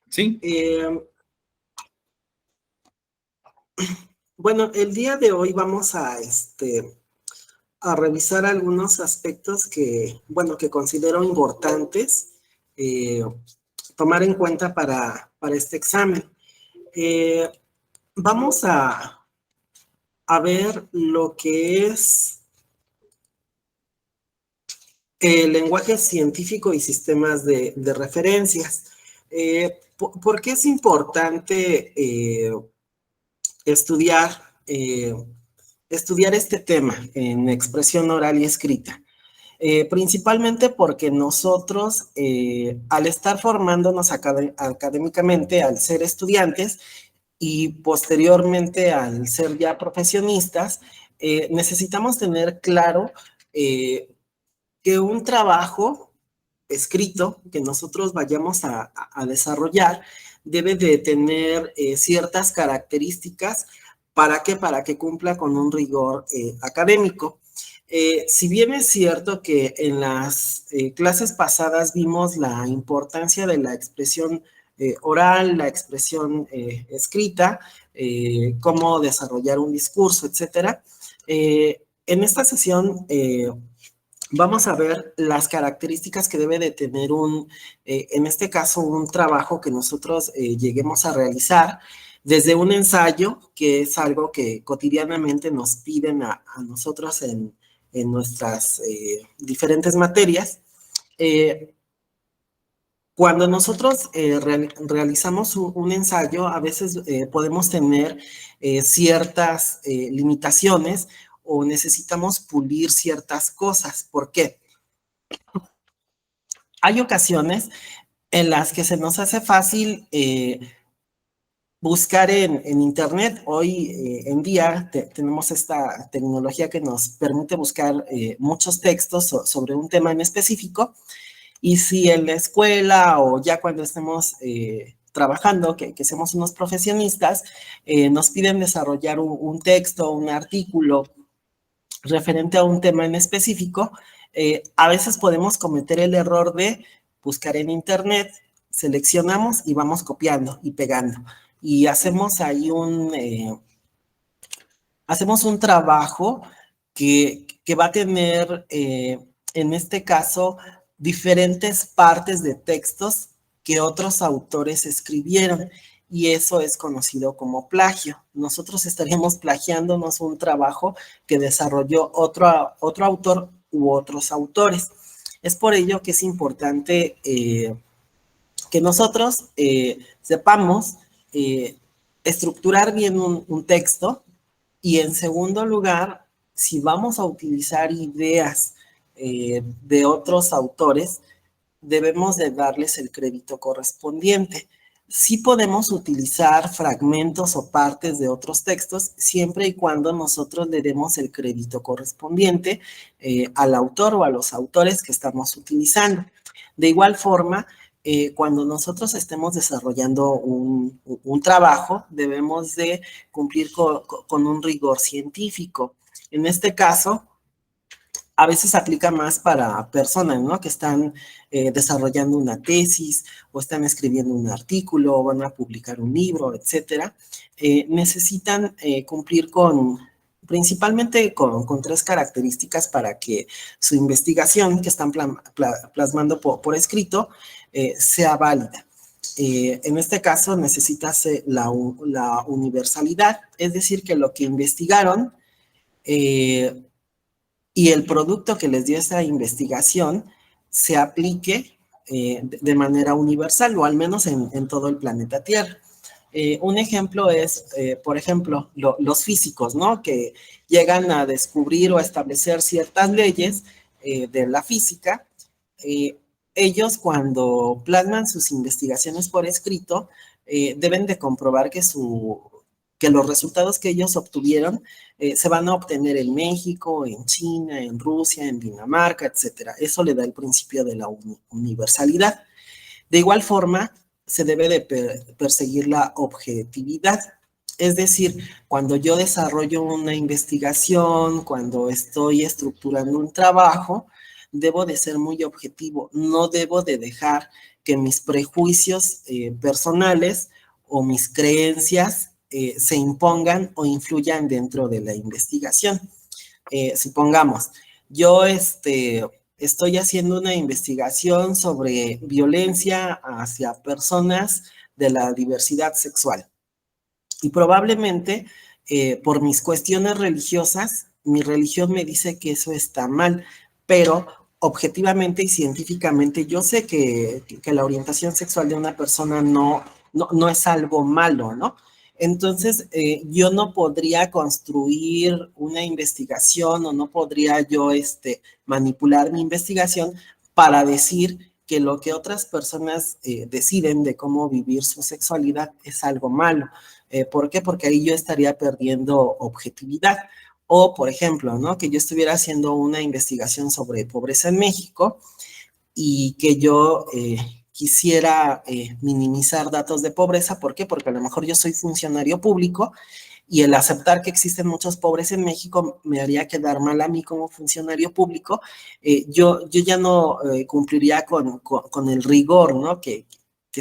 Sí. Bueno, el día de hoy vamos a revisar algunos aspectos que considero importantes tomar en cuenta para este examen. Vamos a ver lo que es el lenguaje científico y sistemas de referencias. ¿Por qué es importante estudiar este tema en expresión oral y escrita? Principalmente porque nosotros, al estar formándonos académicamente, al ser estudiantes y posteriormente al ser ya profesionistas, necesitamos tener claro que un trabajo escrito que nosotros vayamos a desarrollar debe de tener ciertas características. ¿Para qué? Para que cumpla con un rigor académico. Si bien es cierto que en las clases pasadas vimos la importancia de la expresión oral, la expresión escrita, cómo desarrollar un discurso, etcétera, en esta sesión vamos a ver las características que debe de tener en este caso, un trabajo que nosotros lleguemos a realizar desde un ensayo, que es algo que cotidianamente nos piden a nosotros en nuestras diferentes materias. Cuando nosotros realizamos un ensayo, a veces podemos tener ciertas limitaciones o necesitamos pulir ciertas cosas. ¿Por qué? Hay ocasiones en las que se nos hace fácil buscar en internet. Hoy en día tenemos esta tecnología que nos permite buscar muchos textos sobre un tema en específico, y si en la escuela o ya cuando estemos trabajando, que seamos unos profesionistas, nos piden desarrollar un texto, un artículo referente a un tema en específico, a veces podemos cometer el error de buscar en internet, seleccionamos y vamos copiando y pegando. Y hacemos ahí hacemos un trabajo que va a tener, en este caso, diferentes partes de textos que otros autores escribieron, y eso es conocido como plagio. Nosotros estaríamos plagiándonos un trabajo que desarrolló otro autor u otros autores. Es por ello que es importante que nosotros sepamos estructurar bien un texto, y en segundo lugar, si vamos a utilizar ideas de otros autores, debemos de darles el crédito correspondiente. Sí podemos utilizar fragmentos o partes de otros textos, siempre y cuando nosotros le demos el crédito correspondiente al autor o a los autores que estamos utilizando. De igual forma, cuando nosotros estemos desarrollando un trabajo, debemos de cumplir con un rigor científico. En este caso, a veces aplica más para personas, ¿no?, que están desarrollando una tesis o están escribiendo un artículo o van a publicar un libro, etcétera. Necesitan cumplir principalmente con 3 características para que su investigación que están plasmando por escrito sea válida. En este caso necesita la universalidad, es decir, que lo que investigaron y el producto que les dio esa investigación se aplique de manera universal, o al menos en todo el planeta Tierra. Un ejemplo es, por ejemplo, los físicos, ¿no?, que llegan a descubrir o a establecer ciertas leyes de la física. Ellos, cuando plasman sus investigaciones por escrito, deben de comprobar que los resultados que ellos obtuvieron se van a obtener en México, en China, en Rusia, en Dinamarca, etcétera. Eso le da el principio de la universalidad. De igual forma, se debe de perseguir la objetividad. Es decir, cuando yo desarrollo una investigación, cuando estoy estructurando un trabajo, debo de ser muy objetivo. No debo de dejar que mis prejuicios personales o mis creencias se impongan o influyan dentro de la investigación. Supongamos, yo estoy haciendo una investigación sobre violencia hacia personas de la diversidad sexual y probablemente por mis cuestiones religiosas, mi religión me dice que eso está mal, pero objetivamente y científicamente yo sé que la orientación sexual de una persona no es algo malo, ¿no? Entonces, yo no podría construir una investigación o no podría yo manipular mi investigación para decir que lo que otras personas deciden de cómo vivir su sexualidad es algo malo. ¿Por qué? Porque ahí yo estaría perdiendo objetividad. O, por ejemplo, ¿no? Que yo estuviera haciendo una investigación sobre pobreza en México y que yo quisiera minimizar datos de pobreza. ¿Por qué? Porque a lo mejor yo soy funcionario público y el aceptar que existen muchos pobres en México me haría quedar mal a mí como funcionario público. Yo ya no cumpliría con el rigor, ¿no? Que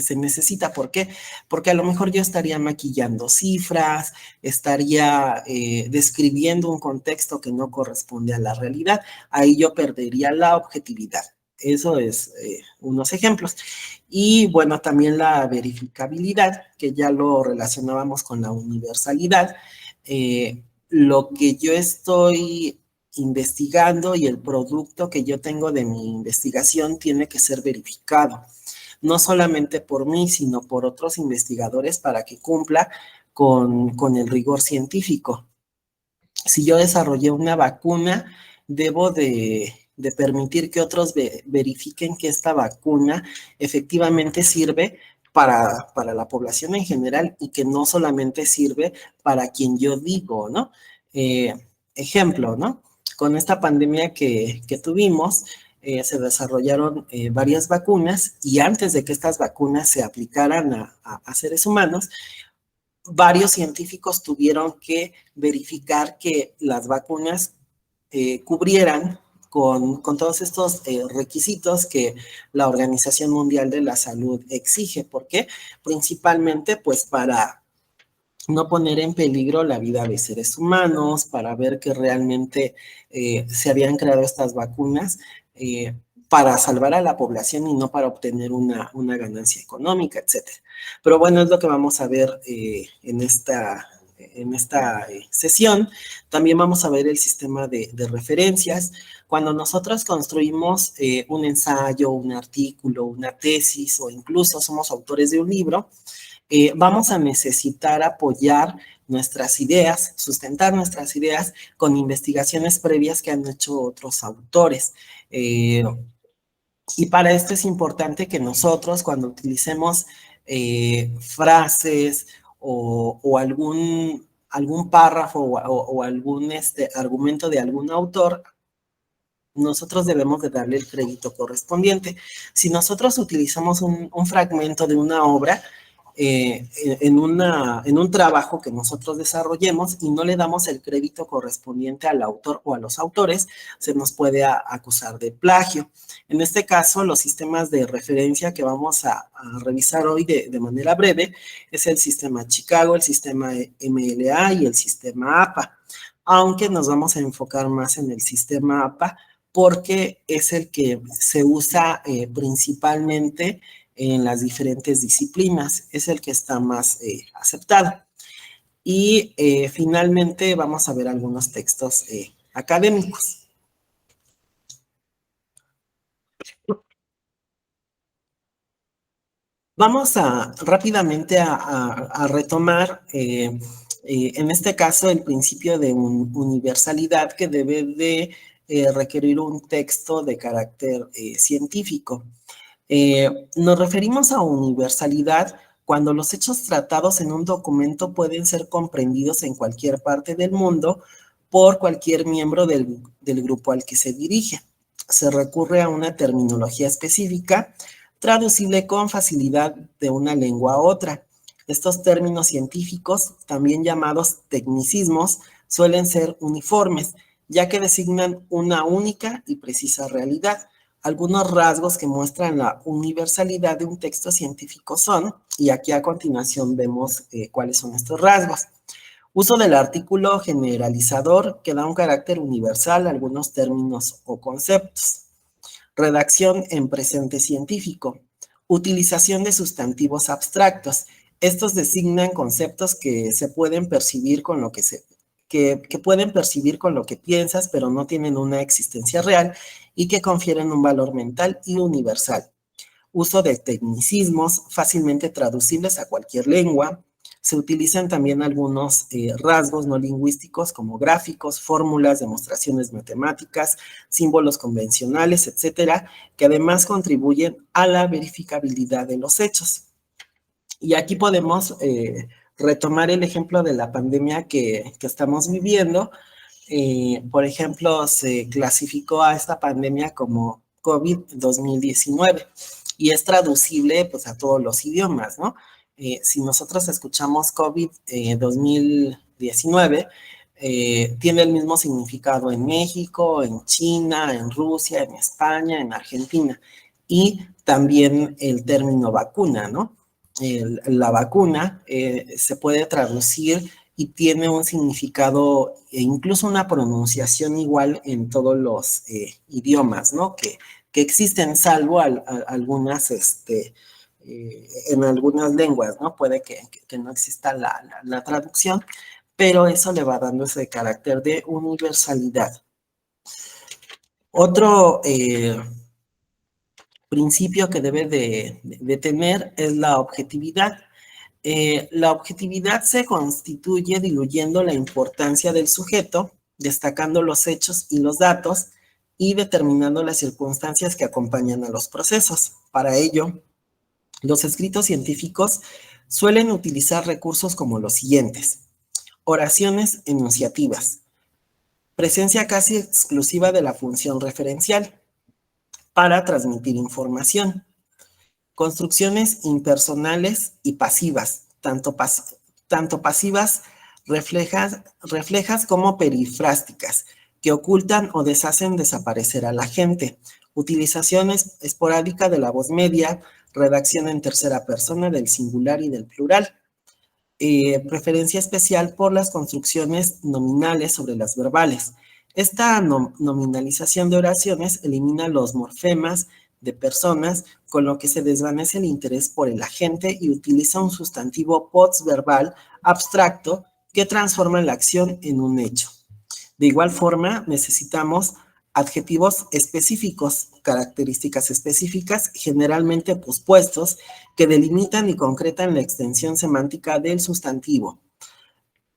se necesita. ¿Por qué? Porque a lo mejor yo estaría maquillando cifras, estaría describiendo un contexto que no corresponde a la realidad. Ahí yo perdería la objetividad. Eso es unos ejemplos. Y bueno, también la verificabilidad, que ya lo relacionábamos con la universalidad. Lo que yo estoy investigando y el producto que yo tengo de mi investigación tiene que ser verificado, no solamente por mí, sino por otros investigadores para que cumpla con el rigor científico. Si yo desarrollé una vacuna, debo de permitir que otros verifiquen que esta vacuna efectivamente sirve para la población en general y que no solamente sirve para quien yo digo, ¿no? Eh, Ejemplo, ¿no? Con esta pandemia que tuvimos, se desarrollaron varias vacunas y antes de que estas vacunas se aplicaran a seres humanos, varios científicos tuvieron que verificar que las vacunas cubrieran con todos estos requisitos que la Organización Mundial de la Salud exige. ¿Por qué? Principalmente, pues, para no poner en peligro la vida de seres humanos, para ver que realmente se habían creado estas vacunas para salvar a la población y no para obtener una ganancia económica, etcétera. Pero bueno, es lo que vamos a ver en esta sesión. También vamos a ver el sistema de referencias. Cuando nosotros construimos un ensayo, un artículo, una tesis o incluso somos autores de un libro, vamos a necesitar apoyar nuestras ideas, sustentar nuestras ideas con investigaciones previas que han hecho otros autores. Y para esto es importante que nosotros, cuando utilicemos frases o algún párrafo o algún argumento de algún autor, nosotros debemos de darle el crédito correspondiente. Si nosotros utilizamos un fragmento de una obra, en un trabajo que nosotros desarrollemos y no le damos el crédito correspondiente al autor o a los autores, se nos puede acusar de plagio. En este caso, los sistemas de referencia que vamos a revisar hoy de manera breve es el sistema Chicago, el sistema MLA y el sistema APA, aunque nos vamos a enfocar más en el sistema APA porque es el que se usa principalmente en las diferentes disciplinas, es el que está más aceptado. Y finalmente vamos a ver algunos textos académicos. Vamos rápidamente a retomar, en este caso, el principio de universalidad que debe de requerir un texto de carácter científico. Nos referimos a universalidad cuando los hechos tratados en un documento pueden ser comprendidos en cualquier parte del mundo por cualquier miembro del grupo al que se dirige. Se recurre a una terminología específica, traducible con facilidad de una lengua a otra. Estos términos científicos, también llamados tecnicismos, suelen ser uniformes, ya que designan una única y precisa realidad. Algunos rasgos que muestran la universalidad de un texto científico son, y aquí a continuación vemos cuáles son estos rasgos. Uso del artículo generalizador que da un carácter universal a algunos términos o conceptos. Redacción en presente científico. Utilización de sustantivos abstractos. Estos designan conceptos que se pueden percibir con lo que pueden percibir con lo que piensas, pero no tienen una existencia real y que confieren un valor mental y universal. Uso de tecnicismos fácilmente traducibles a cualquier lengua. Se utilizan también algunos rasgos no lingüísticos como gráficos, fórmulas, demostraciones matemáticas, símbolos convencionales, etcétera, que además contribuyen a la verificabilidad de los hechos. Y aquí podemos retomar el ejemplo de la pandemia que estamos viviendo. Por ejemplo, se clasificó a esta pandemia como COVID-2019 y es traducible pues a todos los idiomas, ¿no? Si nosotros escuchamos COVID-2019, tiene el mismo significado en México, en China, en Rusia, en España, en Argentina. Y también el término vacuna, ¿no? La vacuna se puede traducir y tiene un significado e incluso una pronunciación igual en todos los idiomas, ¿no? Que existen, salvo algunas, en algunas lenguas, ¿no? Puede que no exista la traducción, pero eso le va dando ese carácter de universalidad. Otro principio que debe de tener es la objetividad. La objetividad se constituye diluyendo la importancia del sujeto, destacando los hechos y los datos y determinando las circunstancias que acompañan a los procesos. Para ello, los escritos científicos suelen utilizar recursos como los siguientes: oraciones enunciativas, presencia casi exclusiva de la función referencial para transmitir información, construcciones impersonales y pasivas, tanto pasivas reflejas como perifrásticas, que ocultan o deshacen desaparecer a la gente. Utilización esporádica de la voz media, redacción en tercera persona del singular y del plural. Preferencia especial por las construcciones nominales sobre las verbales. Esta nominalización de oraciones elimina los morfemas de personas, con lo que se desvanece el interés por el agente y utiliza un sustantivo postverbal abstracto que transforma la acción en un hecho. De igual forma, necesitamos adjetivos específicos, características específicas, generalmente pospuestos, que delimitan y concretan la extensión semántica del sustantivo.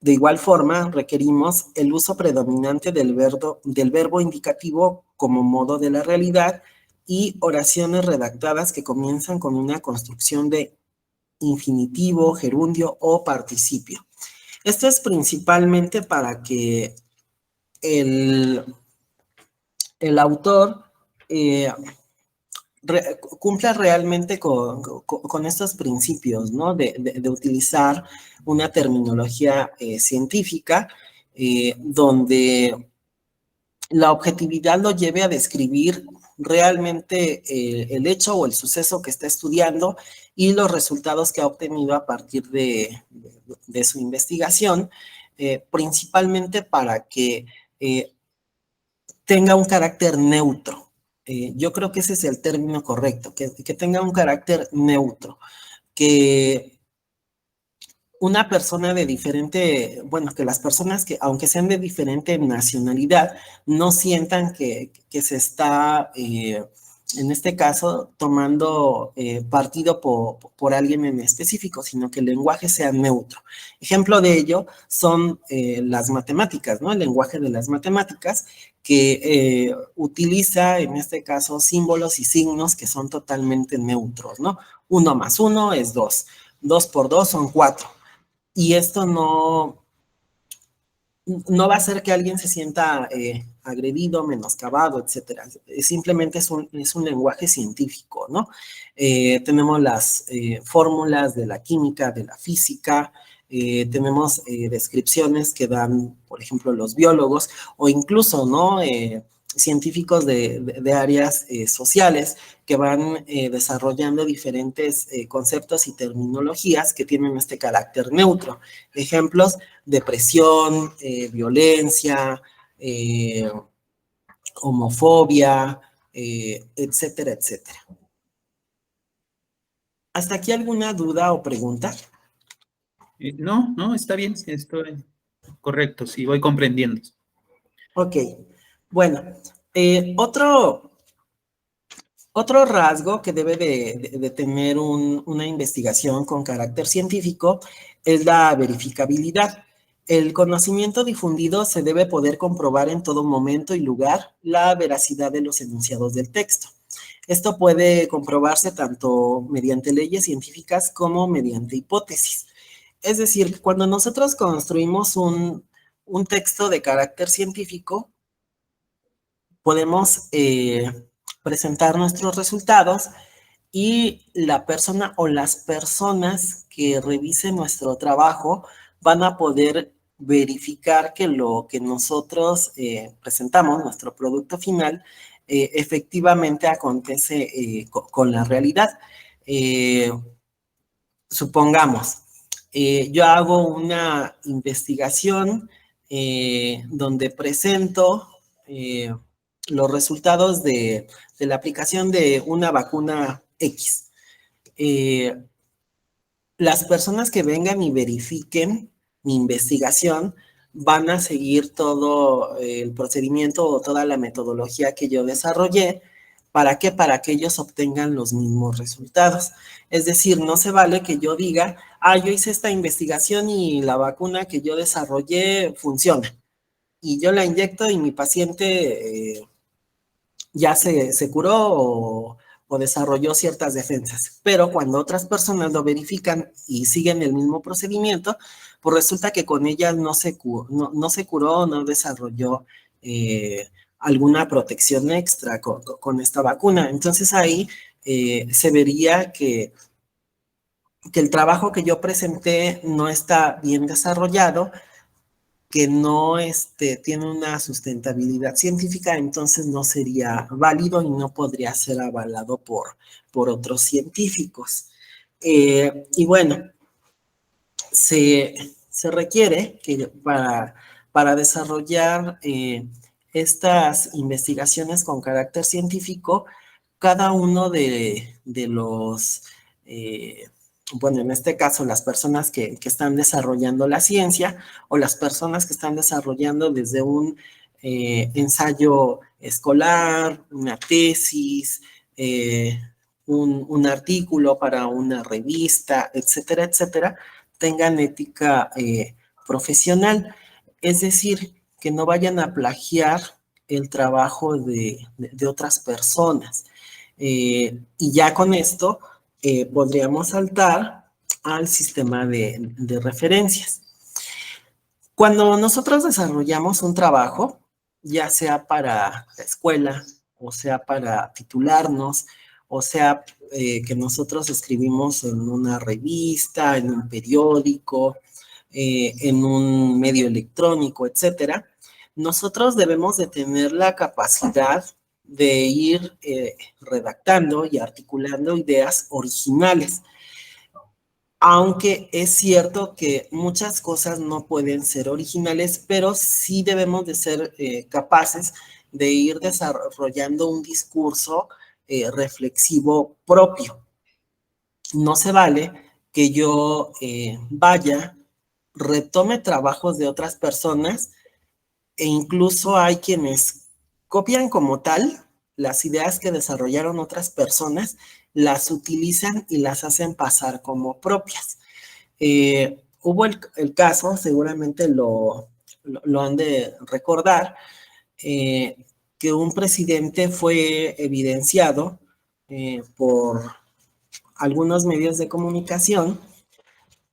De igual forma, requerimos el uso predominante del verbo indicativo como modo de la realidad y oraciones redactadas que comienzan con una construcción de infinitivo, gerundio o participio. Esto es principalmente para que el autor cumpla realmente con estos principios, ¿no? De utilizar una terminología científica donde la objetividad lo lleve a describir realmente el hecho o el suceso que está estudiando y los resultados que ha obtenido a partir de su investigación, principalmente para que tenga un carácter neutro. Yo creo que ese es el término correcto, que tenga un carácter neutro, que una persona de diferente, bueno, que las personas que, aunque sean de diferente nacionalidad, no sientan que se está, en este caso, tomando partido por alguien en específico, sino que el lenguaje sea neutro. Ejemplo de ello son las matemáticas, ¿no? El lenguaje de las matemáticas, que utiliza, en este caso, símbolos y signos que son totalmente neutros, ¿no? 1 más 1 es 2, 2 por 2 son 4. Y esto no va a hacer que alguien se sienta agredido, menoscabado, etcétera. Simplemente es un lenguaje científico, ¿no? Tenemos las fórmulas de la química, de la física, tenemos descripciones que dan, por ejemplo, los biólogos, o incluso, ¿no? científicos de áreas sociales que van desarrollando diferentes conceptos y terminologías que tienen este carácter neutro. Ejemplos: depresión, violencia, homofobia, etcétera, etcétera. ¿Hasta aquí alguna duda o pregunta? No, está bien, estoy correcto, sí, voy comprendiendo. Ok, bueno, otro rasgo que debe de tener una investigación con carácter científico es la verificabilidad. El conocimiento difundido se debe poder comprobar en todo momento y lugar la veracidad de los enunciados del texto. Esto puede comprobarse tanto mediante leyes científicas como mediante hipótesis. Es decir, cuando nosotros construimos un texto de carácter científico, podemos presentar nuestros resultados y la persona o las personas que revisen nuestro trabajo van a poder verificar que lo que nosotros presentamos, nuestro producto final, efectivamente acontece con la realidad. Supongamos, yo hago una investigación donde presento los resultados de la aplicación de una vacuna X. Las personas que vengan y verifiquen mi investigación van a seguir todo el procedimiento o toda la metodología que yo desarrollé. ¿Para qué? Para que ellos obtengan los mismos resultados. Es decir, no se vale que yo diga, yo hice esta investigación y la vacuna que yo desarrollé funciona. Y yo la inyecto y mi paciente ya se curó o desarrolló ciertas defensas. Pero cuando otras personas lo verifican y siguen el mismo procedimiento, pues resulta que con ellas no se curó, no desarrolló alguna protección extra con esta vacuna. Entonces ahí se vería que el trabajo que yo presenté no está bien desarrollado, que no tiene una sustentabilidad científica, entonces no sería válido y no podría ser avalado por otros científicos. Y bueno, se requiere que para desarrollar estas investigaciones con carácter científico, cada uno de los bueno, en este caso, las personas que están desarrollando la ciencia o las personas que están desarrollando desde un ensayo escolar, una tesis, un artículo para una revista, etcétera, etcétera, tengan ética profesional. Es decir, que no vayan a plagiar el trabajo de otras personas. Y ya con esto podríamos saltar al sistema de referencias. Cuando nosotros desarrollamos un trabajo, ya sea para la escuela, o sea para titularnos, o sea que nosotros escribimos en una revista, en un periódico, en un medio electrónico, etcétera, nosotros debemos de tener la capacidad de ir redactando y articulando ideas originales. Aunque es cierto que muchas cosas no pueden ser originales, pero sí debemos de ser capaces de ir desarrollando un discurso reflexivo propio. No se vale que yo vaya, retome trabajos de otras personas e incluso hay quienes copian como tal las ideas que desarrollaron otras personas, las utilizan y las hacen pasar como propias. Hubo el caso, seguramente lo han de recordar, que un presidente fue evidenciado por algunos medios de comunicación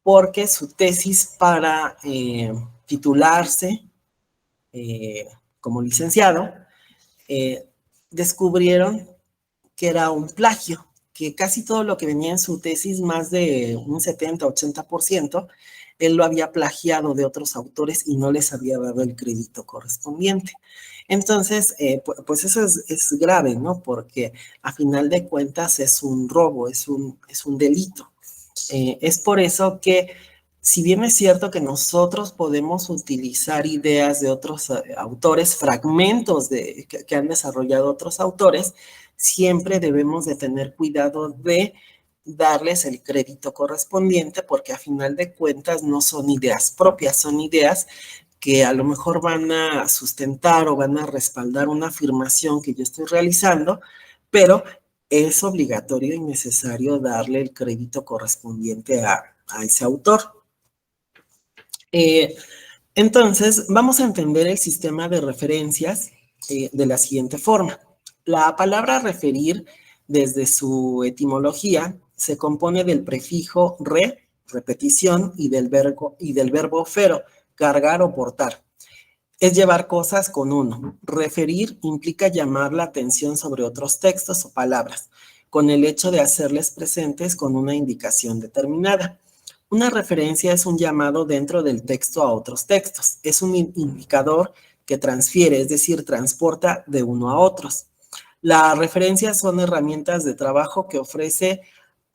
porque su tesis para titularse como licenciado, descubrieron que era un plagio. que casi todo lo que venía en su tesis, más de un 70-80%, él lo había plagiado de otros autores y no les había dado el crédito correspondiente. Entonces, pues eso es grave, ¿no? Porque a final de cuentas es un robo, es un delito. Es por eso que, si bien es cierto que nosotros podemos utilizar ideas de otros autores, fragmentos que han desarrollado otros autores, siempre debemos de tener cuidado de darles el crédito correspondiente, porque a final de cuentas no son ideas propias, son ideas que a lo mejor van a sustentar o van a respaldar una afirmación que yo estoy realizando, pero es obligatorio y necesario darle el crédito correspondiente a ese autor. Entonces, vamos a entender el sistema de referencias de la siguiente forma. La palabra referir, desde su etimología, se compone del prefijo re, repetición, y del verbo fero, cargar o portar. Es llevar cosas con uno. Referir implica llamar la atención sobre otros textos o palabras, con el hecho de hacerles presentes con una indicación determinada. Una referencia es un llamado dentro del texto a otros textos. Es un indicador que transfiere, es decir, transporta de uno a otros. Las referencias son herramientas de trabajo que ofrece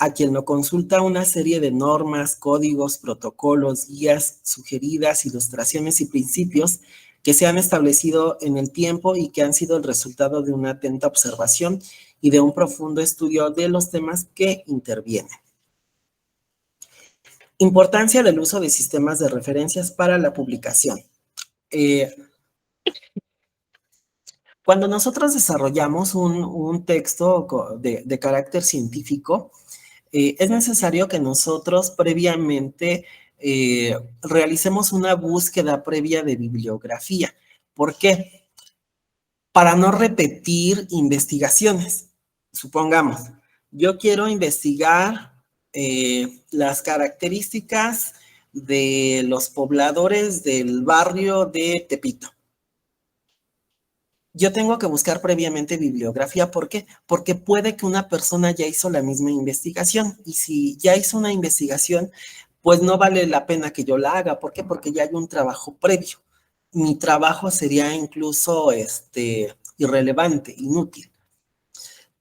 a quien lo consulta una serie de normas, códigos, protocolos, guías, sugeridas, ilustraciones y principios que se han establecido en el tiempo y que han sido el resultado de una atenta observación y de un profundo estudio de los temas que intervienen. Importancia del uso de sistemas de referencias para la publicación. Cuando nosotros desarrollamos un texto de carácter científico, es necesario que nosotros previamente realicemos una búsqueda previa de bibliografía. ¿Por qué? Para no repetir investigaciones. Supongamos, yo quiero investigar las características de los pobladores del barrio de Tepito. Yo tengo que buscar previamente bibliografía. ¿Por qué? Porque puede que una persona ya hizo la misma investigación, y si ya hizo una investigación, pues no vale la pena que yo la haga. ¿Por qué? Porque ya hay un trabajo previo. Mi trabajo sería incluso irrelevante, inútil.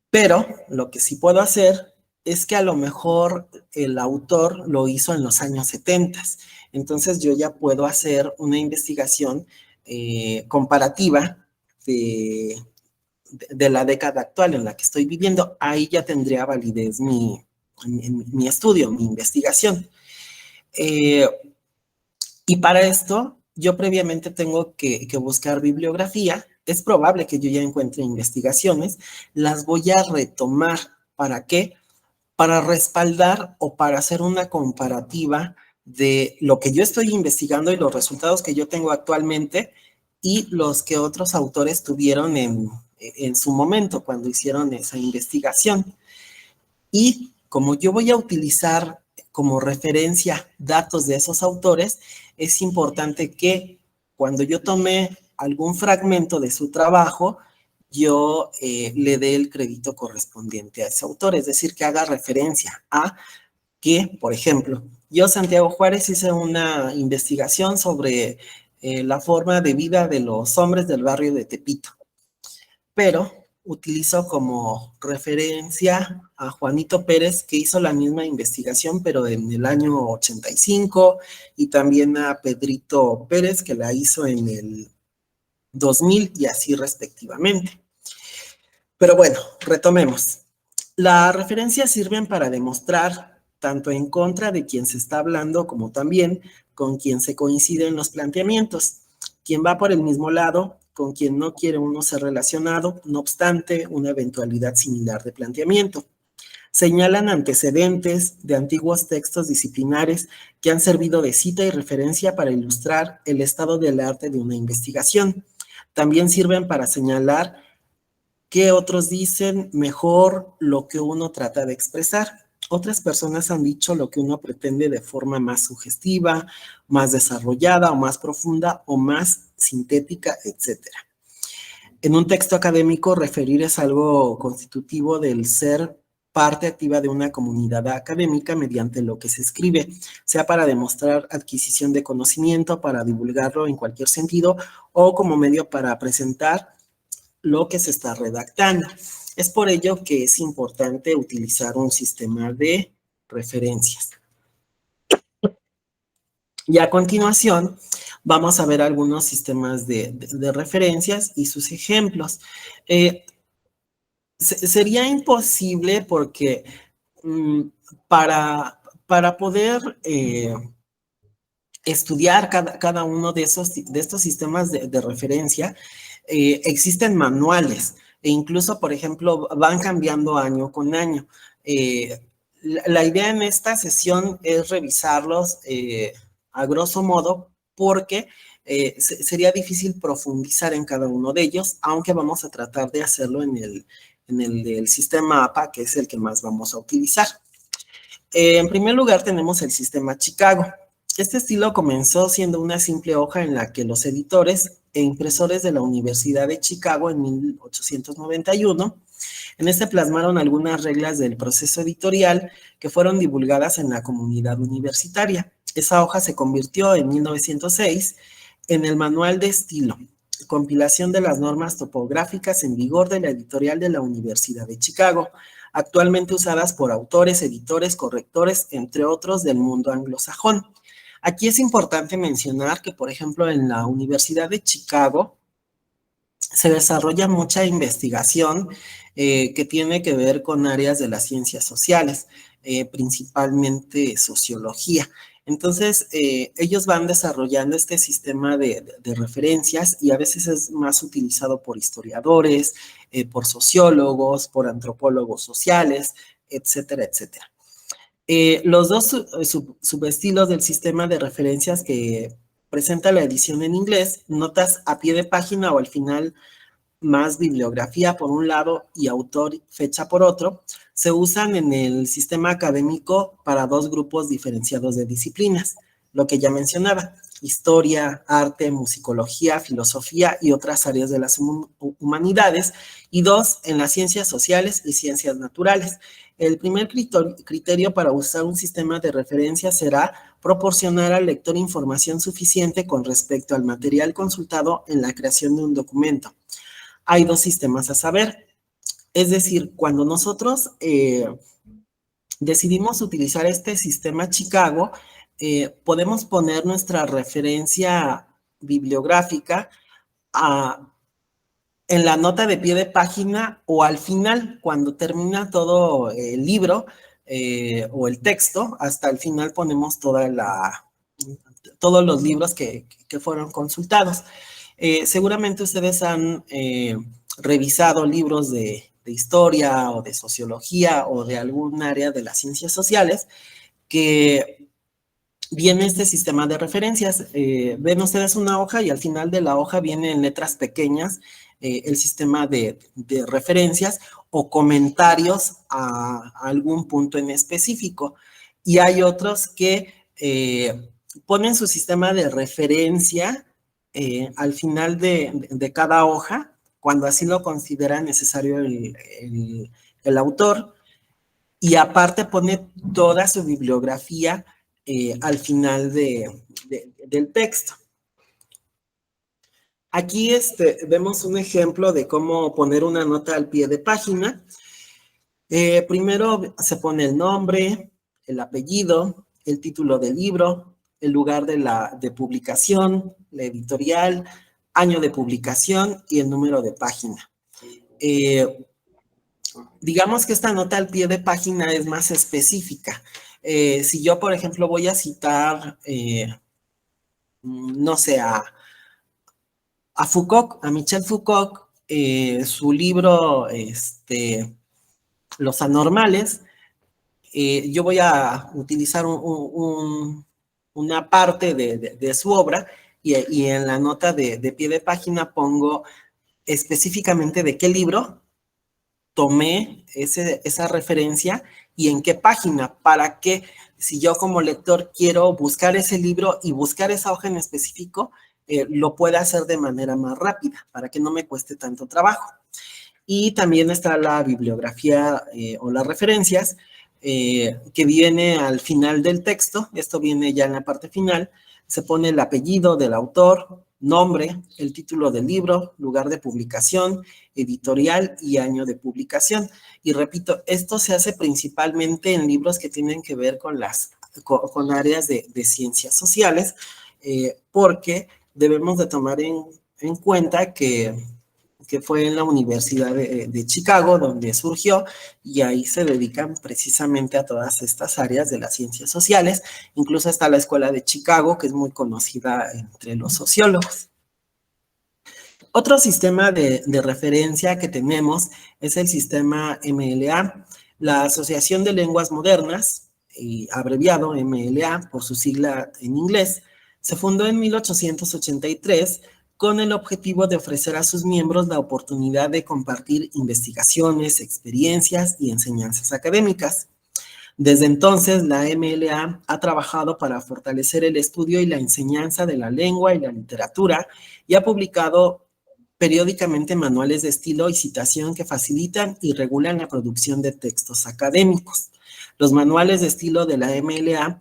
Pero lo que sí puedo hacer es que a lo mejor el autor lo hizo en los años 70. Entonces yo ya puedo hacer una investigación comparativa de la década actual en la que estoy viviendo. Ahí ya tendría validez mi estudio, mi investigación. Y para esto, yo previamente tengo que buscar bibliografía. Es probable que yo ya encuentre investigaciones. Las voy a retomar. ¿Para qué? Para respaldar o para hacer una comparativa de lo que yo estoy investigando y los resultados que yo tengo actualmente y los que otros autores tuvieron en su momento cuando hicieron esa investigación. Y como yo voy a utilizar como referencia datos de esos autores, es importante que cuando yo tome algún fragmento de su trabajo, yo le dé el crédito correspondiente a ese autor, es decir, que haga referencia a que, por ejemplo, yo, Santiago Juárez, hice una investigación sobre la forma de vida de los hombres del barrio de Tepito, pero utilizo como referencia a Juanito Pérez, que hizo la misma investigación, pero en el año 85, y también a Pedrito Pérez, que la hizo en el 2000, y así respectivamente. Pero bueno, retomemos. Las referencias sirven para demostrar tanto en contra de quien se está hablando como también con quien se coinciden los planteamientos, quien va por el mismo lado, con quien no quiere uno ser relacionado, no obstante una eventualidad similar de planteamiento. Señalan antecedentes de antiguos textos disciplinares que han servido de cita y referencia para ilustrar el estado del arte de una investigación. También sirven para señalar que otros dicen mejor lo que uno trata de expresar. Otras personas han dicho lo que uno pretende de forma más sugestiva, más desarrollada o más profunda o más sintética, etc. En un texto académico, referir es algo constitutivo del ser parte activa de una comunidad académica mediante lo que se escribe, sea para demostrar adquisición de conocimiento, para divulgarlo en cualquier sentido o como medio para presentar lo que se está redactando. Es por ello que es importante utilizar un sistema de referencias. Y a continuación vamos a ver algunos sistemas de referencias y sus ejemplos. Sería imposible porque para poder estudiar cada uno de estos sistemas de referencia, existen manuales e incluso, por ejemplo, van cambiando año con año. La idea en esta sesión es revisarlos a grosso modo porque sería difícil profundizar en cada uno de ellos, aunque vamos a tratar de hacerlo en el del sistema APA, que es el que más vamos a utilizar. En primer lugar tenemos el sistema Chicago. Este estilo comenzó siendo una simple hoja en la que los editores e impresores de la Universidad de Chicago en 1891 en este plasmaron algunas reglas del proceso editorial que fueron divulgadas en la comunidad universitaria. Esa hoja se convirtió en 1906 en el Manual de Estilo, compilación de las normas topográficas en vigor de la editorial de la Universidad de Chicago, actualmente usadas por autores, editores, correctores, entre otros del mundo anglosajón. Aquí es importante mencionar que, por ejemplo, en la Universidad de Chicago se desarrolla mucha investigación que tiene que ver con áreas de las ciencias sociales, principalmente sociología. Entonces, ellos van desarrollando este sistema de referencias y a veces es más utilizado por historiadores, por sociólogos, por antropólogos sociales, etcétera, etcétera. Los dos subestilos del sistema de referencias que presenta la edición en inglés, notas a pie de página o al final más bibliografía por un lado y autor y fecha por otro, se usan en el sistema académico para dos grupos diferenciados de disciplinas, lo que ya mencionaba, historia, arte, musicología, filosofía y otras áreas de las humanidades, y dos, en las ciencias sociales y ciencias naturales. El primer criterio para usar un sistema de referencia será proporcionar al lector información suficiente con respecto al material consultado en la creación de un documento. Hay dos sistemas a saber, es decir, cuando nosotros decidimos utilizar este sistema Chicago, podemos poner nuestra referencia bibliográfica en la nota de pie de página o al final, cuando termina todo el libro o el texto, hasta el final ponemos todos los libros que fueron consultados. Seguramente ustedes han revisado libros de historia o de sociología o de algún área de las ciencias sociales que viene este sistema de referencias. Ven ustedes una hoja y al final de la hoja viene en letras pequeñas el sistema de referencias o comentarios a algún punto en específico. Y hay otros que ponen su sistema de referencia al final de cada hoja, cuando así lo considera necesario el autor, y aparte pone toda su bibliografía al final del texto. Aquí vemos un ejemplo de cómo poner una nota al pie de página. Primero se pone el nombre, el apellido, el título del libro, el lugar de publicación, la editorial, año de publicación y el número de página. Digamos que esta nota al pie de página es más específica. Si yo, por ejemplo, voy a citar, no sé, a Foucault, a Michel Foucault, su libro, Los Anormales, yo voy a utilizar una parte de su obra y en la nota de pie de página pongo específicamente de qué libro tomé esa referencia y en qué página, para que si yo como lector quiero buscar ese libro y buscar esa hoja en específico, lo pueda hacer de manera más rápida, para que no me cueste tanto trabajo. Y también está la bibliografía o las referencias que viene al final del texto. Esto viene ya en la parte final. Se pone el apellido del autor, nombre, el título del libro, lugar de publicación, editorial y año de publicación. Y repito, esto se hace principalmente en libros que tienen que ver con áreas de ciencias sociales, porque debemos de tomar en cuenta que fue en la Universidad de Chicago donde surgió, y ahí se dedican precisamente a todas estas áreas de las ciencias sociales. Incluso está la Escuela de Chicago, que es muy conocida entre los sociólogos. Otro sistema de referencia que tenemos es el sistema MLA, la Asociación de Lenguas Modernas, abreviado MLA por su sigla en inglés. Se fundó en 1883 con el objetivo de ofrecer a sus miembros la oportunidad de compartir investigaciones, experiencias y enseñanzas académicas. Desde entonces, la MLA ha trabajado para fortalecer el estudio y la enseñanza de la lengua y la literatura, y ha publicado periódicamente manuales de estilo y citación que facilitan y regulan la producción de textos académicos. Los manuales de estilo de la MLA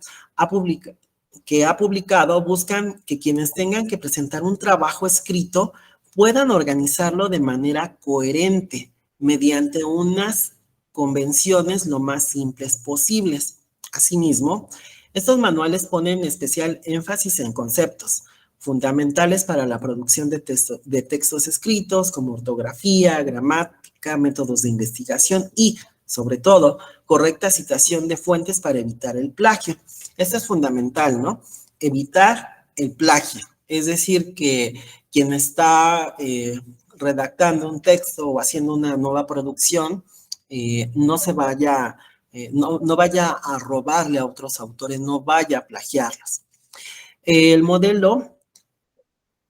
que ha publicado buscan que quienes tengan que presentar un trabajo escrito puedan organizarlo de manera coherente mediante unas convenciones lo más simples posibles. Asimismo, estos manuales ponen especial énfasis en conceptos fundamentales para la producción de textos escritos, como ortografía, gramática, métodos de investigación y, sobre todo, correcta citación de fuentes para evitar el plagio. Esto es fundamental, ¿no? Evitar el plagio. Es decir, que quien está redactando un texto o haciendo una nueva producción no vaya a robarle a otros autores, no vaya a plagiarlos. El modelo,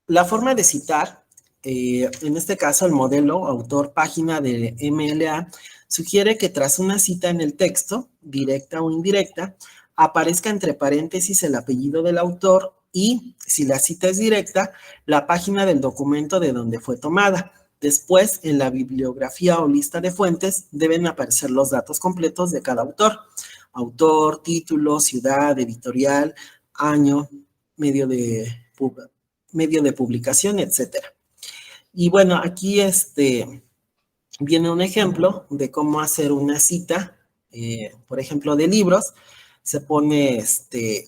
la forma de citar, en este caso el modelo autor-página de MLA, sugiere que tras una cita en el texto, directa o indirecta, aparezca entre paréntesis el apellido del autor y, si la cita es directa, la página del documento de donde fue tomada. Después, en la bibliografía o lista de fuentes, deben aparecer los datos completos de cada autor. Autor, título, ciudad, editorial, año, medio de publicación, etcétera. Y bueno, aquí viene un ejemplo de cómo hacer una cita, por ejemplo, de libros. Se pone,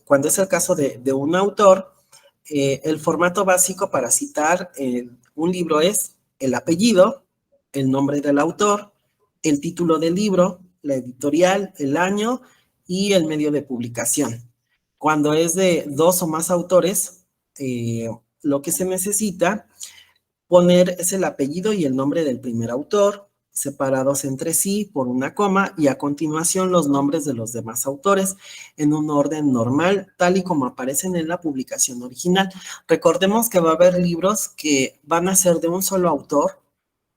cuando es el caso de un autor, el formato básico para citar un libro es el apellido, el nombre del autor, el título del libro, la editorial, el año y el medio de publicación. Cuando es de dos o más autores, lo que se necesita poner es el apellido y el nombre del primer autor, separados entre sí por una coma, y a continuación los nombres de los demás autores en un orden normal, tal y como aparecen en la publicación original. Recordemos que va a haber libros que van a ser de un solo autor,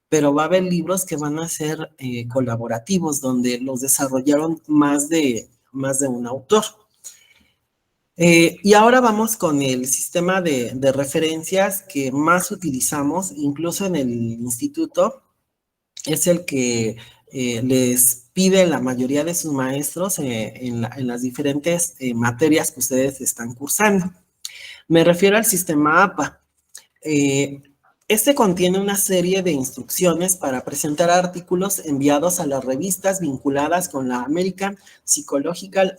pero va a haber libros que van a ser colaborativos, donde los desarrollaron más de un autor. Y ahora vamos con el sistema de referencias que más utilizamos, incluso en el instituto. Es el que les pide la mayoría de sus maestros en las diferentes materias que ustedes están cursando. Me refiero al sistema APA. Este contiene una serie de instrucciones para presentar artículos enviados a las revistas vinculadas con la American Psychological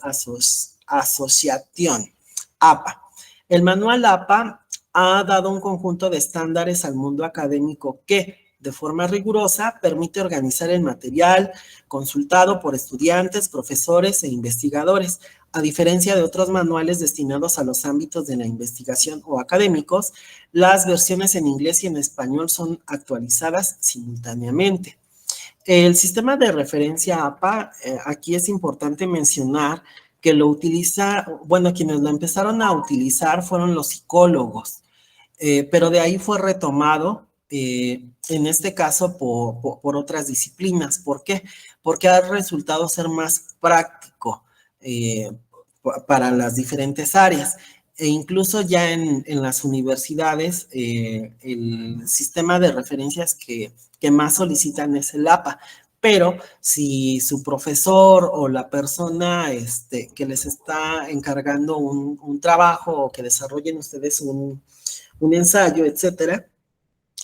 Association, APA. El manual APA ha dado un conjunto de estándares al mundo académico que, de forma rigurosa, permite organizar el material consultado por estudiantes, profesores e investigadores. A diferencia de otros manuales destinados a los ámbitos de la investigación o académicos, las versiones en inglés y en español son actualizadas simultáneamente. El sistema de referencia APA, aquí es importante mencionar que lo utiliza, bueno, quienes lo empezaron a utilizar fueron los psicólogos, pero de ahí fue retomado, en este caso por otras disciplinas. ¿Por qué? Porque ha resultado ser más práctico para las diferentes áreas. E incluso ya en las universidades, el sistema de referencias que que más solicitan es el APA. Pero si su profesor o la persona que les está encargando un trabajo o que desarrollen ustedes un ensayo, etcétera,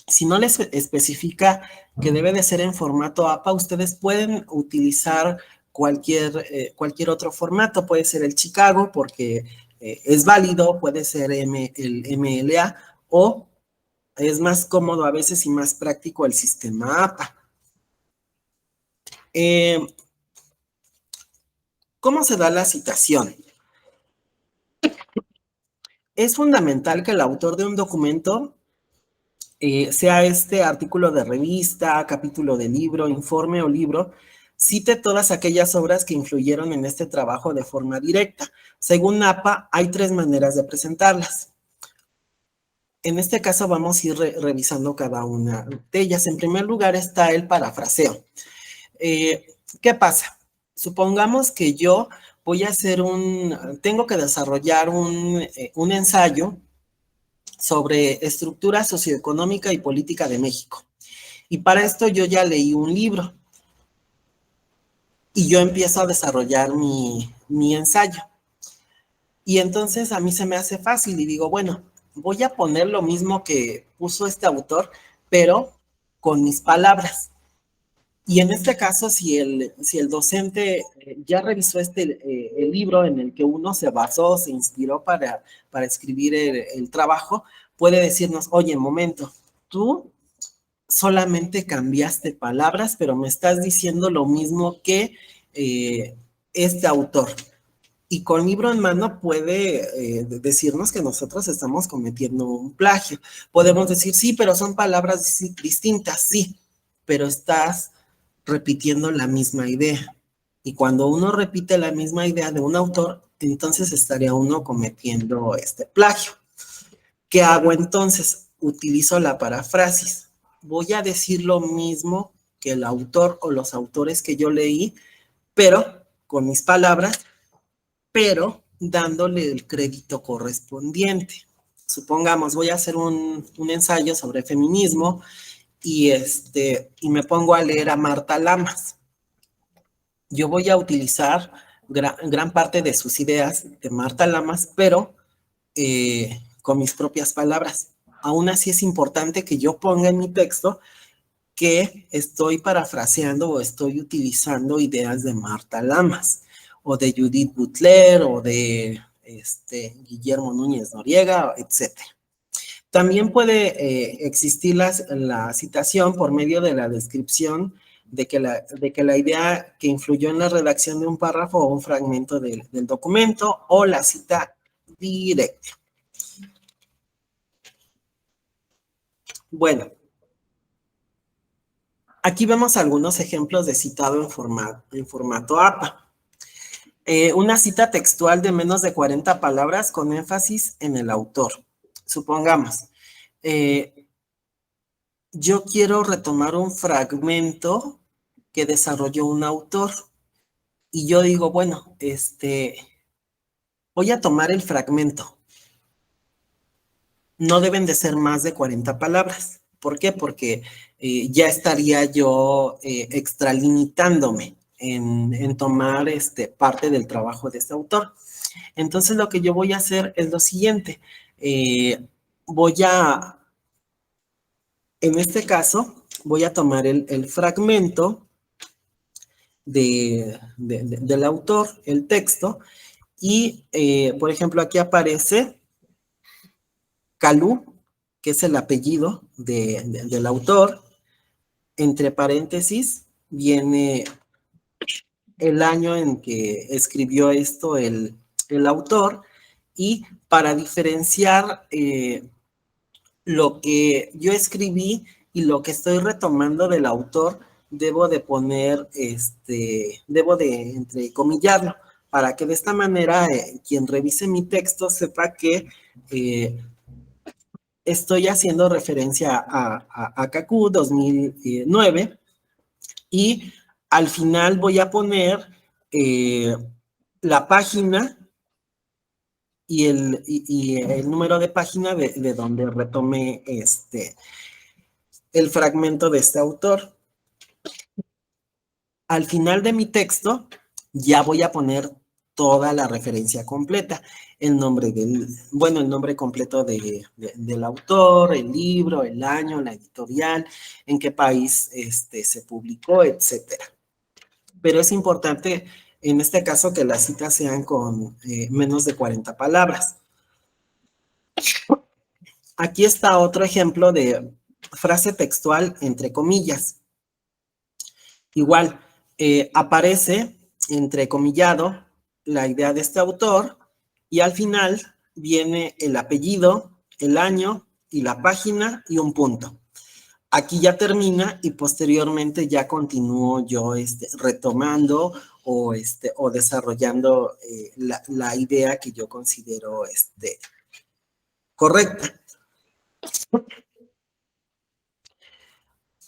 si no les especifica que debe de ser en formato APA, ustedes pueden utilizar cualquier otro formato. Puede ser el Chicago porque es válido, puede ser el MLA o es más cómodo a veces y más práctico el sistema APA. ¿Cómo se da la citación? Es fundamental que el autor de un documento, sea este artículo de revista, capítulo de libro, informe o libro, cite todas aquellas obras que influyeron en este trabajo de forma directa. Según APA, hay 3 maneras de presentarlas. En este caso vamos a ir revisando cada una de ellas. En primer lugar está el parafraseo. ¿Qué pasa? Supongamos que yo voy a hacer tengo que desarrollar un ensayo sobre estructura socioeconómica y política de México. Y para esto yo ya leí un libro y yo empiezo a desarrollar mi ensayo. Y entonces a mí se me hace fácil y digo, bueno, voy a poner lo mismo que puso este autor, pero con mis palabras. Y en este caso, si el docente ya revisó el libro en el que uno se basó, se inspiró para escribir el trabajo, puede decirnos, oye, momento, tú solamente cambiaste palabras, pero me estás diciendo lo mismo que este autor. Y con libro en mano puede decirnos que nosotros estamos cometiendo un plagio. Podemos decir, sí, pero son palabras distintas, sí, pero estás repitiendo la misma idea. Y cuando uno repite la misma idea de un autor, entonces estaría uno cometiendo este plagio. ¿Qué hago entonces? Utilizo la parafrasis. Voy a decir lo mismo que el autor o los autores que yo leí, pero con mis palabras, pero dándole el crédito correspondiente. Supongamos, voy a hacer un ensayo sobre feminismo y me pongo a leer a Marta Lamas. Yo voy a utilizar gran parte de sus ideas de Marta Lamas, pero con mis propias palabras. Aún así es importante que yo ponga en mi texto que estoy parafraseando o estoy utilizando ideas de Marta Lamas, o de Judith Butler, o de Guillermo Núñez Noriega, etc. También puede existir la citación por medio de la descripción de que la idea que influyó en la redacción de un párrafo o un fragmento del documento, o la cita directa. Bueno, aquí vemos algunos ejemplos de citado en formato APA. Una cita textual de menos de 40 palabras con énfasis en el autor. Supongamos, yo quiero retomar un fragmento que desarrolló un autor y yo digo, bueno, voy a tomar el fragmento. No deben de ser más de 40 palabras. ¿Por qué? Porque ya estaría yo extralimitándome en tomar parte del trabajo de este autor. Entonces lo que yo voy a hacer es lo siguiente. En este caso, voy a tomar el fragmento del autor, el texto, y por ejemplo aquí aparece Calú, que es el apellido del autor. Entre paréntesis viene el año en que escribió esto el autor, y para diferenciar lo que yo escribí y lo que estoy retomando del autor, debo de poner, debo de entrecomillarlo, para que de esta manera quien revise mi texto sepa que estoy haciendo referencia a CACU 2009, y al final voy a poner la página y el número de página de donde retomé el fragmento de este autor. Al final de mi texto ya voy a poner toda la referencia completa, el nombre el nombre completo del autor, el libro, el año, la editorial, en qué país se publicó, etcétera. Pero es importante en este caso que las citas sean con menos de 40 palabras. Aquí está otro ejemplo de frase textual entre comillas. Igual, aparece entrecomillado la idea de este autor y al final viene el apellido, el año y la página y un punto. Aquí ya termina y posteriormente ya continúo yo retomando o desarrollando la idea que yo considero correcta.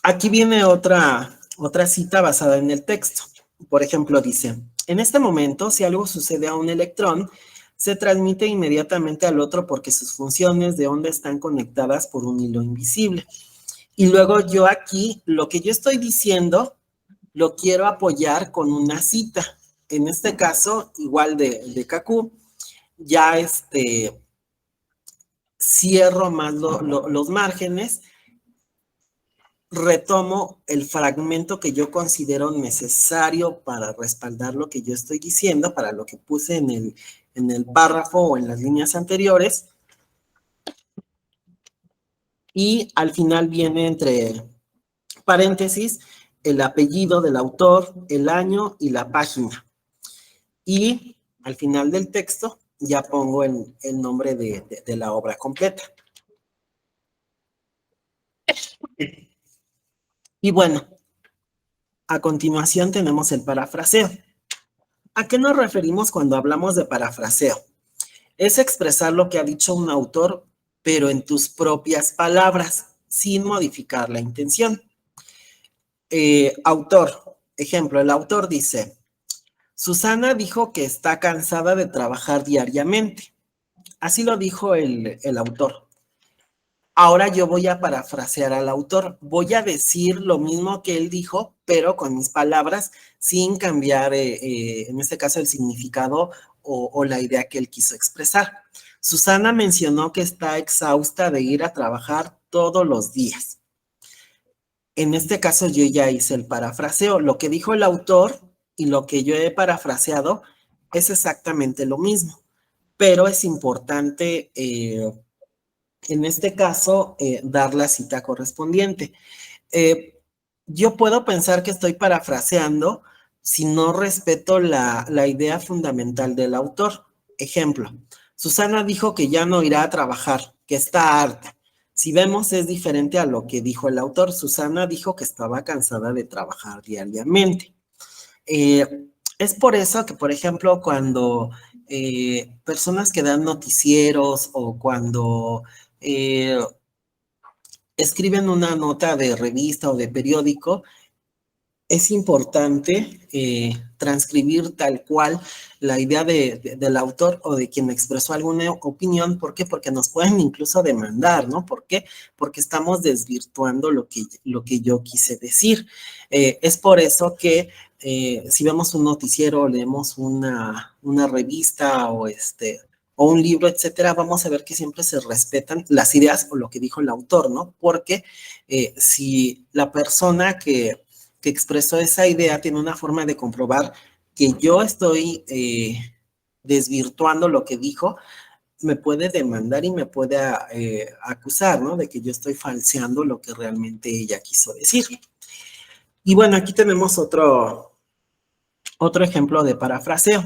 Aquí viene otra cita basada en el texto. Por ejemplo, dice, en este momento, si algo sucede a un electrón, se transmite inmediatamente al otro porque sus funciones de onda están conectadas por un hilo invisible. Y luego yo aquí, lo que yo estoy diciendo, lo quiero apoyar con una cita. En este caso, igual de Kaku, ya cierro más los márgenes, retomo el fragmento que yo considero necesario para respaldar lo que yo estoy diciendo, para lo que puse en el párrafo o en las líneas anteriores. Y al final viene entre paréntesis el apellido del autor, el año y la página. Y al final del texto ya pongo el nombre de la obra completa. Y bueno, a continuación tenemos el parafraseo. ¿A qué nos referimos cuando hablamos de parafraseo? Es expresar lo que ha dicho un autor, pero en tus propias palabras, sin modificar la intención. Autor, ejemplo, el autor dice, Susana dijo que está cansada de trabajar diariamente. Así lo dijo el autor. Ahora yo voy a parafrasear al autor. Voy a decir lo mismo que él dijo, pero con mis palabras, sin cambiar, en este caso, el significado o la idea que él quiso expresar. Susana mencionó que está exhausta de ir a trabajar todos los días. En este caso yo ya hice el parafraseo. Lo que dijo el autor y lo que yo he parafraseado es exactamente lo mismo, pero es importante en este caso dar la cita correspondiente. Yo puedo pensar que estoy parafraseando si no respeto la idea fundamental del autor. Ejemplo, Susana dijo que ya no irá a trabajar, que está harta. Si vemos, es diferente a lo que dijo el autor. Susana dijo que estaba cansada de trabajar diariamente. Es por eso que, por ejemplo, cuando personas que dan noticieros o cuando escriben una nota de revista o de periódico, es importante transcribir tal cual la idea del autor o de quien expresó alguna opinión. ¿Por qué? Porque nos pueden incluso demandar, ¿no? ¿Por qué? Porque estamos desvirtuando lo que yo quise decir. Es por eso que si vemos un noticiero o leemos una revista o un libro, etcétera, vamos a ver que siempre se respetan las ideas o lo que dijo el autor, ¿no? Porque si la persona que expresó esa idea tiene una forma de comprobar que yo estoy desvirtuando lo que dijo, me puede demandar y me puede acusar, ¿no? De que yo estoy falseando lo que realmente ella quiso decir. Y bueno, aquí tenemos otro ejemplo de parafraseo.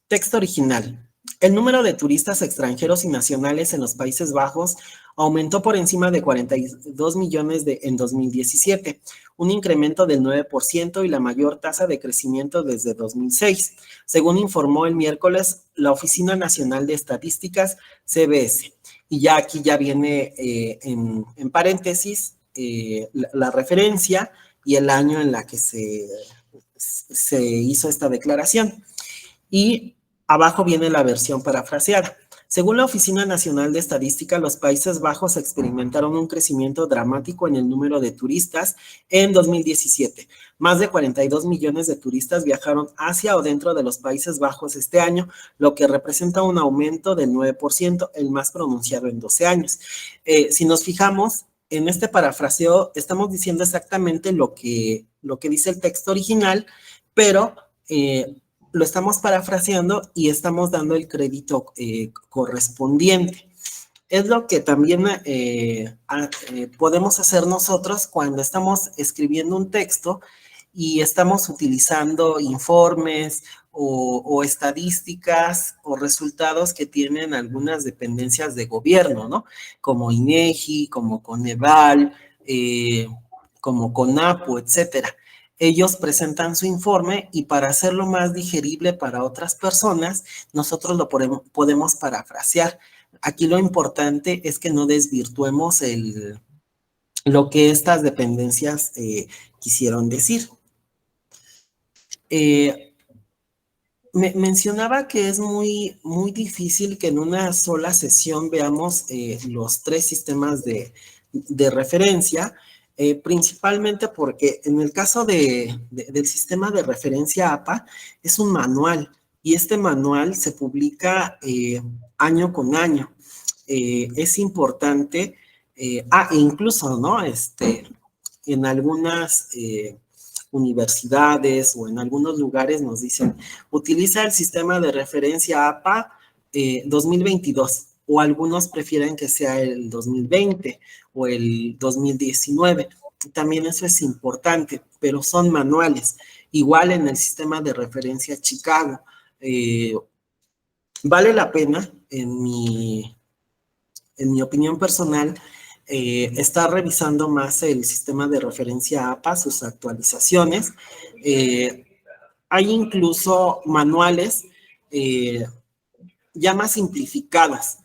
Texto original. El número de turistas extranjeros y nacionales en los Países Bajos aumentó por encima de 42 millones en 2017, un incremento del 9% y la mayor tasa de crecimiento desde 2006, según informó el miércoles la Oficina Nacional de Estadísticas, CBS. Y ya aquí ya viene en paréntesis la referencia y el año en la que se hizo esta declaración. Y abajo viene la versión parafraseada. Según la Oficina Nacional de Estadística, los Países Bajos experimentaron un crecimiento dramático en el número de turistas en 2017. Más de 42 millones de turistas viajaron hacia o dentro de los Países Bajos este año, lo que representa un aumento del 9%, el más pronunciado en 12 años. Si nos fijamos, en este parafraseo estamos diciendo exactamente lo que dice el texto original, pero lo estamos parafraseando y estamos dando el crédito correspondiente. Es lo que también podemos hacer nosotros cuando estamos escribiendo un texto y estamos utilizando informes o estadísticas o resultados que tienen algunas dependencias de gobierno, ¿no? Como INEGI, como Coneval, como CONAPO, etcétera. Ellos presentan su informe y para hacerlo más digerible para otras personas, nosotros lo podemos parafrasear. Aquí lo importante es que no desvirtuemos lo que estas dependencias quisieron decir. Mencionaba que es muy, muy difícil que en una sola sesión veamos los tres sistemas de referencia, principalmente porque en el caso del sistema de referencia APA es un manual y este manual se publica año con año. Es importante, incluso, ¿no? En algunas universidades o en algunos lugares nos dicen, utiliza el sistema de referencia APA 2022, o algunos prefieren que sea el 2020 o el 2019. También eso es importante, pero son manuales. Igual en el sistema de referencia Chicago. Vale la pena, en mi opinión personal, está revisando más el sistema de referencia APA, sus actualizaciones. Hay incluso manuales ya más simplificadas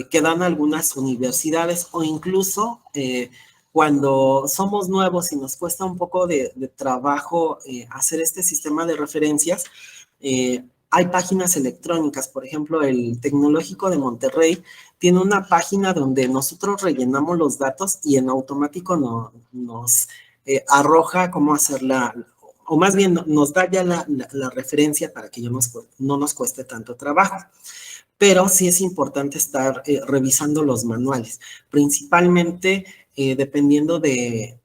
que dan algunas universidades o incluso cuando somos nuevos y nos cuesta un poco de trabajo hacer este sistema de referencias, hay páginas electrónicas, por ejemplo, el Tecnológico de Monterrey tiene una página donde nosotros rellenamos los datos y en automático nos arroja cómo hacerla, o más bien nos da ya la referencia para que no nos cueste tanto trabajo. Pero sí es importante estar revisando los manuales, principalmente dependiendo del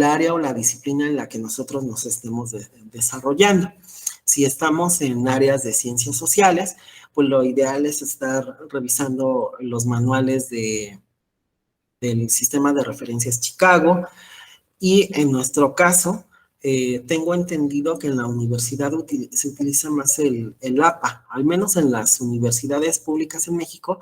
área o la disciplina en la que nosotros nos estemos desarrollando. Si estamos en áreas de ciencias sociales, pues lo ideal es estar revisando los manuales del sistema de referencias Chicago y en nuestro caso, tengo entendido que en la universidad se utiliza más el APA, al menos en las universidades públicas en México,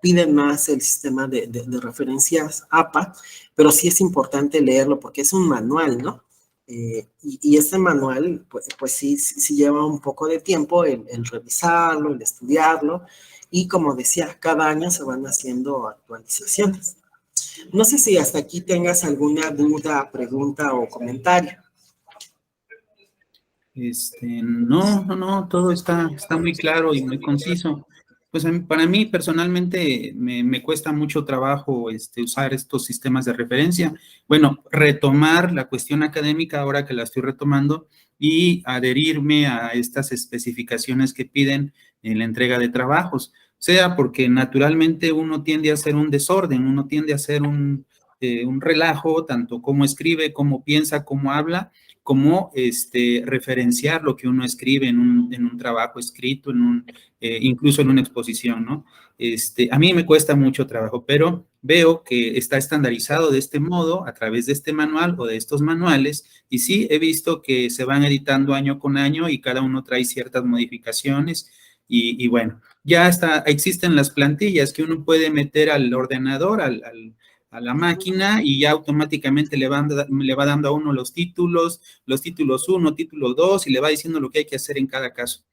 piden más el sistema de referencias APA, pero sí es importante leerlo porque es un manual, ¿no? Y este manual, pues sí lleva un poco de tiempo el revisarlo, el estudiarlo, y como decía, cada año se van haciendo actualizaciones. No sé si hasta aquí tengas alguna duda, pregunta o comentario. No, todo está muy claro y muy conciso. Pues para mí personalmente me cuesta mucho trabajo usar estos sistemas de referencia. Bueno, retomar la cuestión académica ahora que la estoy retomando y adherirme a estas especificaciones que piden en la entrega de trabajos. Sea porque naturalmente uno tiende a hacer un desorden, uno tiende a hacer un relajo, tanto cómo escribe, cómo piensa, cómo habla, como referenciar lo que uno escribe en un trabajo escrito, incluso en una exposición, ¿no? A mí me cuesta mucho trabajo, pero veo que está estandarizado de este modo a través de este manual o de estos manuales, y sí he visto que se van editando año con año y cada uno trae ciertas modificaciones, y bueno, ya existen las plantillas que uno puede meter al ordenador, a la máquina, y ya automáticamente le va dando a uno los títulos 1, título 2, y le va diciendo lo que hay que hacer en cada caso.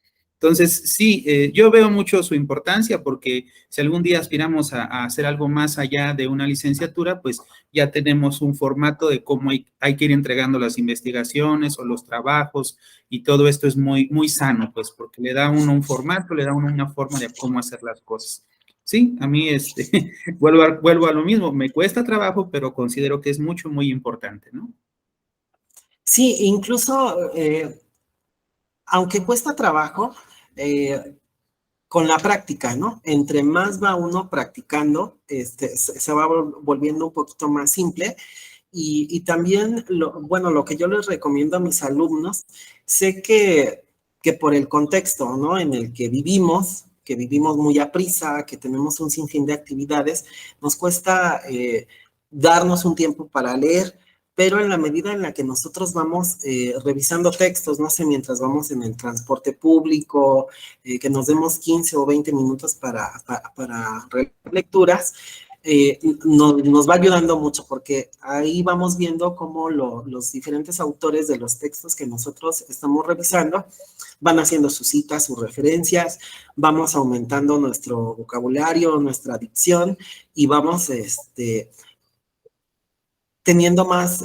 Entonces, sí, yo veo mucho su importancia porque si algún día aspiramos a hacer algo más allá de una licenciatura, pues ya tenemos un formato de cómo hay que ir entregando las investigaciones o los trabajos y todo esto es muy, muy sano, pues porque le da a uno un formato, le da a uno una forma de cómo hacer las cosas. Sí, a mí, vuelvo a lo mismo, me cuesta trabajo, pero considero que es mucho, muy importante, ¿no? Sí, incluso, aunque cuesta trabajo, con la práctica, ¿no? Entre más va uno practicando, se va volviendo un poquito más simple. Y también, bueno, lo que yo les recomiendo a mis alumnos, sé que por el contexto, ¿no? En el que vivimos muy a prisa, que tenemos un sinfín de actividades, nos cuesta darnos un tiempo para leer, pero en la medida en la que nosotros vamos revisando textos, no sé, mientras vamos en el transporte público, que nos demos 15 o 20 minutos para lecturas, nos va ayudando mucho porque ahí vamos viendo cómo los diferentes autores de los textos que nosotros estamos revisando van haciendo sus citas, sus referencias, vamos aumentando nuestro vocabulario, nuestra dicción y vamos teniendo más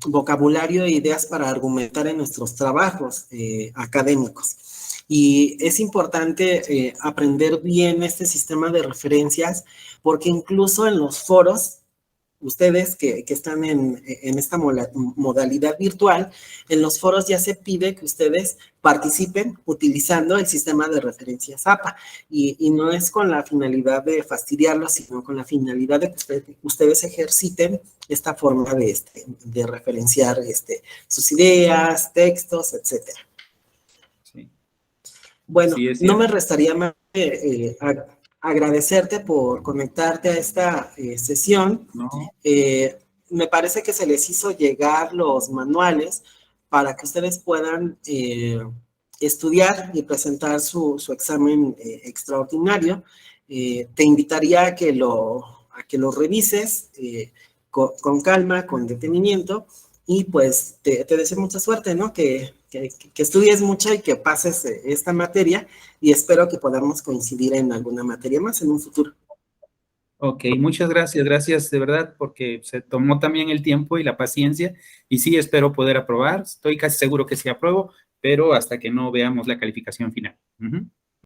vocabulario e ideas para argumentar en nuestros trabajos académicos. Y es importante aprender bien este sistema de referencias porque incluso en los foros, ustedes que están en esta modalidad virtual, en los foros ya se pide que ustedes participen utilizando el sistema de referencias APA. Y no es con la finalidad de fastidiarlos, sino con la finalidad de que ustedes ejerciten esta forma de referenciar sus ideas, textos, etcétera. Sí, Bueno, sí es no me cierto. restaría más agradecerte por conectarte a esta sesión. No, Eh, Me parece que se les hizo llegar los manuales para que ustedes puedan estudiar y presentar su examen extraordinario. Te invitaría a que lo revises con calma, con detenimiento, y pues te deseo mucha suerte, ¿no? Que estudies mucho y que pases esta materia, y espero que podamos coincidir en alguna materia más en un futuro. ok, muchas gracias, gracias de verdad porque se tomó también el tiempo y la paciencia y sí espero poder aprobar, estoy casi seguro que sí apruebo, pero hasta que no veamos la calificación final. Ujú.